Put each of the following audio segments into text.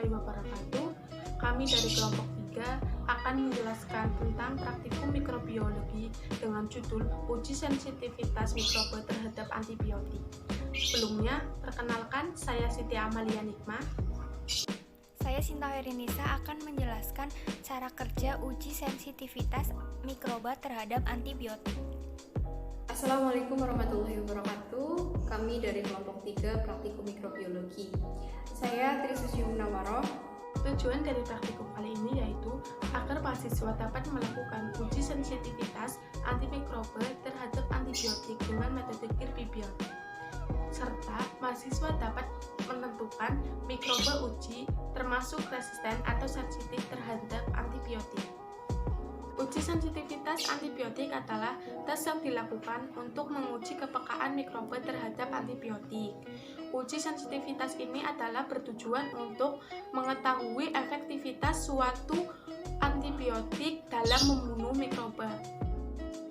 warahmatullahi wabarakatuh. Kami dari kelompok 3 akan menjelaskan tentang praktikum mikrobiologi dengan judul uji sensitivitas mikroba terhadap antibiotik. Sebelumnya, perkenalkan, saya Siti Amalia Nikmah. Saya Sinta Herinisa akan menjelaskan cara kerja uji sensitivitas mikroba terhadap antibiotik. Assalamualaikum warahmatullahi wabarakatuh. Kami dari kelompok 3 praktikum mikrobiologi. Saya Trisusi Munawaroh. Tujuan dari praktikum kali ini yaitu agar mahasiswa dapat melakukan uji sensitivitas antimikroba terhadap antibiotik dengan metode Kirby biotik, serta mahasiswa dapat menentukan mikroba uji termasuk resisten atau sensitif terhadap antibiotik. Uji sensitivitas antibiotik adalah tes yang dilakukan untuk menguji kepekaan mikroba terhadap antibiotik. Uji sensitivitas ini adalah bertujuan untuk mengetahui efektivitas suatu antibiotik dalam membunuh mikroba.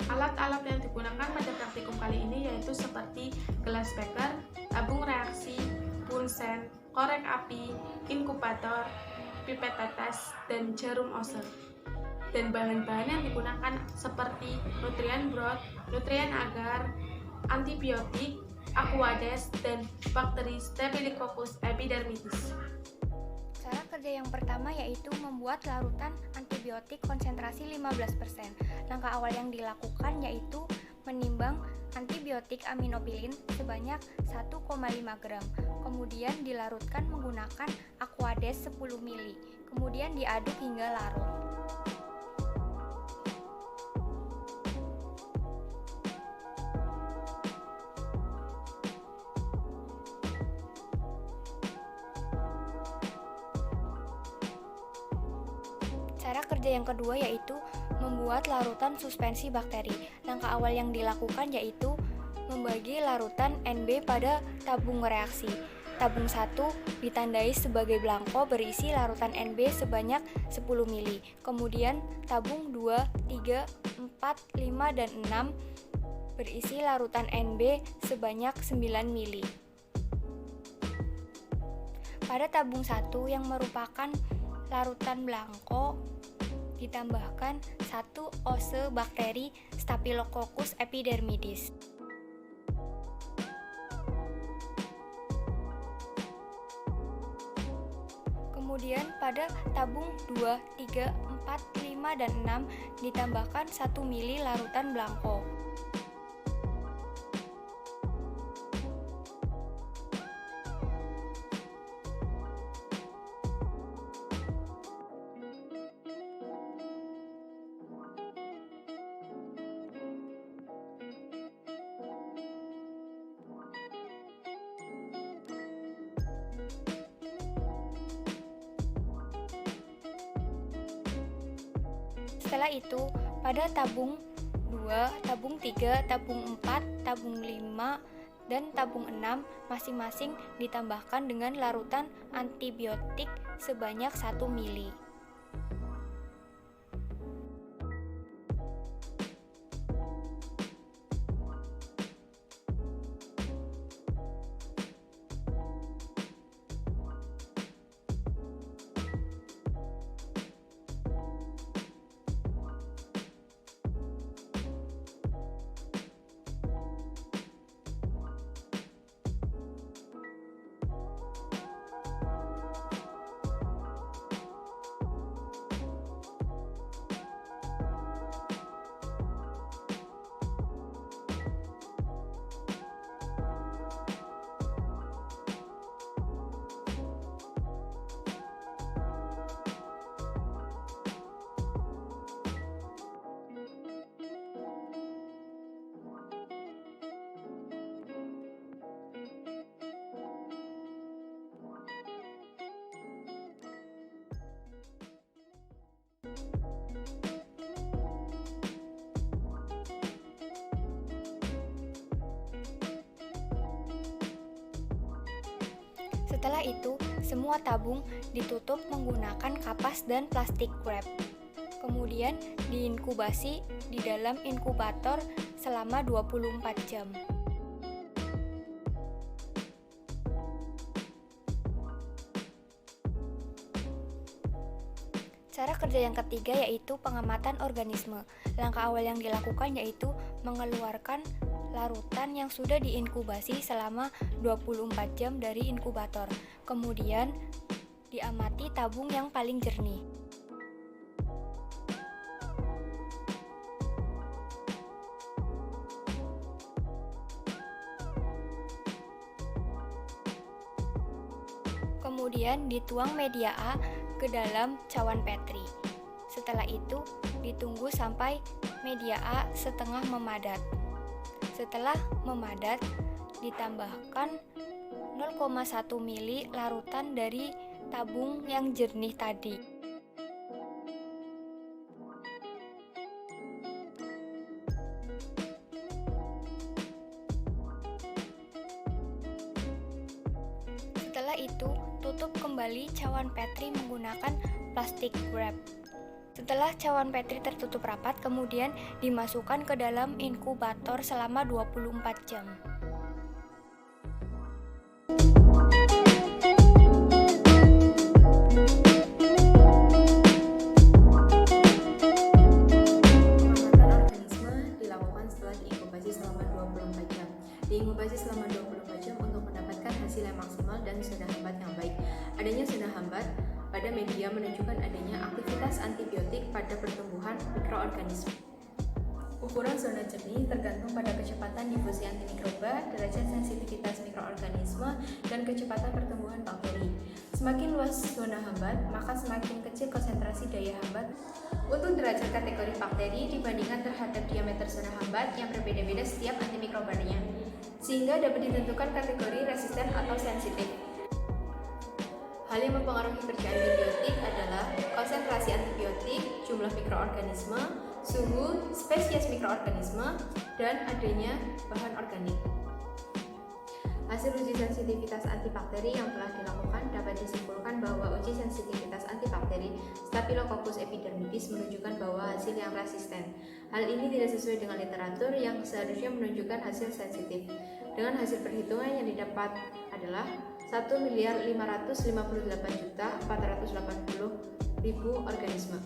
Alat-alat yang digunakan pada praktikum kali ini yaitu seperti gelas beker, tabung reaksi, bunsen, korek api, inkubator, pipet tetes, dan jarum Ose. Dan bahan-bahan yang digunakan seperti nutrien broth, nutrien agar, antibiotik, aquades, dan bakteri Staphylococcus epidermidis. Cara kerja yang pertama yaitu membuat larutan antibiotik konsentrasi 15%. Langkah awal yang dilakukan yaitu menimbang antibiotik aminopilin sebanyak 1,5 gram. Kemudian dilarutkan menggunakan aquades 10 ml. Kemudian diaduk hingga larut. Cara kerja yang kedua yaitu membuat larutan suspensi bakteri. Langkah awal yang dilakukan yaitu membagi larutan NB pada tabung reaksi. Tabung 1 ditandai sebagai belangko berisi larutan NB sebanyak 10 ml. Kemudian tabung 2, 3, 4, 5, dan 6 berisi larutan NB sebanyak 9 ml. Pada tabung 1 yang merupakan larutan belangko ditambahkan 1 ose bakteri Staphylococcus epidermidis. Kemudian pada tabung 2, 3, 4, 5, dan 6 ditambahkan 1 ml larutan belangko. Setelah itu, pada tabung 2, tabung 3, tabung 4, tabung 5, dan tabung 6 masing-masing ditambahkan dengan larutan antibiotik sebanyak 1 ml. Setelah itu, semua tabung ditutup menggunakan kapas dan plastik wrap. Kemudian diinkubasi di dalam inkubator selama 24 jam. Cara kerja yang ketiga yaitu pengamatan organisme. Langkah awal yang dilakukan yaitu mengeluarkan larutan yang sudah diinkubasi selama 24 jam dari inkubator. Kemudian diamati tabung yang paling jernih. Kemudian dituang media A ke dalam cawan Petri. Setelah itu ditunggu sampai media A setengah memadat. Setelah memadat, ditambahkan 0,1 mili larutan dari tabung yang jernih tadi. Setelah itu, tutup kembali cawan Petri menggunakan plastik wrap. Setelah cawan Petri tertutup rapat, kemudian dimasukkan ke dalam inkubator selama 24 jam. Pengamatan organisme dilakukan setelah diinkubasi selama 24 jam. Diinkubasi selama 24 jam untuk mendapatkan hasil yang maksimal dan zona hambat yang baik. Adanya zona hambat pada media menunjukkan adanya aktivitas antibiotik pada pertumbuhan mikroorganisme. Ukuran zona jernih tergantung pada kecepatan difusi antimikroba, derajat sensitivitas mikroorganisme, dan kecepatan pertumbuhan bakteri. Semakin luas zona hambat, maka semakin kecil konsentrasi daya hambat untuk derajat kategori bakteri dibandingkan terhadap diameter zona hambat yang berbeda-beda setiap antimikrobanya, sehingga dapat ditentukan kategori resisten atau sensitif. Hal yang mempengaruhi kerja antibiotik adalah konsentrasi antibiotik, jumlah mikroorganisme, suhu, spesies mikroorganisme, dan adanya bahan organik. Hasil uji sensitivitas antibakteri yang telah dilakukan dapat disimpulkan bahwa uji sensitivitas antibakteri Staphylococcus epidermidis menunjukkan bahwa hasil yang resisten. Hal ini tidak sesuai dengan literatur yang seharusnya menunjukkan hasil sensitif. Dengan hasil perhitungan yang didapat adalah 1.558.480.000 organisme.